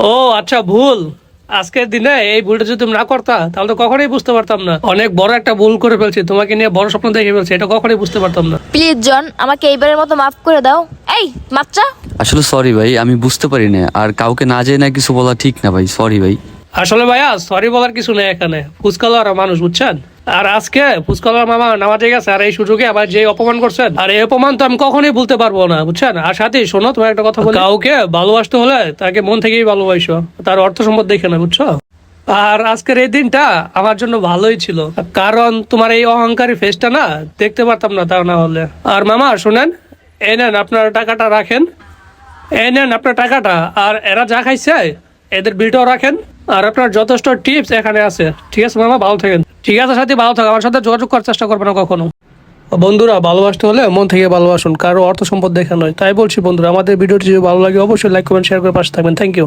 ও আচ্ছা, ভুল। আজকের দিনে এই ভুলটা যদি তুমি না করতা তাহলে তো কখনোই বুঝতে পারতাম না। অনেক বড় একটা ভুল করে ফেলছি, তোমাকে নিয়ে বড় স্বপ্ন দেখে ফেলছি, এটা কখনোই বুঝতে পারতাম না। প্লিজ জন, আমাকে এইবারের মতো মাফ করে দাও। এই বাচ্চা, আসলে সরি ভাই, আমি বুঝতে পারি না, আর কাউকে না জেনে কিছু বলা ঠিক না ভাই, সরি ভাই। আসলে ভাইয়া সরি বলার কিছু নেই এখানে, ফুচকালার মানুষ বুঝছেন। আর আজকে ফুচকালার মামা নামাজে গেছে, আর এই সুযোগে আবার যে অপমান করছেন, আর এই অপমান তো আমি কখনোই ভুলতে পারবো না বুঝছেন। আর সাথে শোনো, তোমার একটা কথা বলি, কাউকে ভালোবাসতে হলে তাকে মন থেকেই ভালোবাসো, তার অর্থ সম্পদ দেখে না, বুঝছো। আর আজকের এই দিনটা আমার জন্য ভালোই ছিল, কারণ তোমার এই অহংকারী ফেসটা না দেখতে পারতাম না তা না হলে। আর মামা শুনেন, এই নেন আপনার টাকাটা রাখেন, এই নেন আপনার টাকাটা, আর এরা যা খাইছে এদের বিলটাও রাখেন, আর আপনার যথেষ্ট টিপস এখানে আছে। ঠিক আছে মামা, ভালো থাকেন। ঠিক আছে সাথী, ভালো থাকো, আমার সাথে যোগাযোগ করার চেষ্টা করবে না কখনো। বন্ধুরা, ভালোবাসতে হলে মন থেকে ভালোবাসুন, কারো অর্থ সম্পদ দেখা নয়। তাই বলছি বন্ধুরা, আমাদের ভিডিওটি যদি ভালো লাগে অবশ্যই লাইক কমেন্ট শেয়ার করে পাশে থাকবেন। Thank you.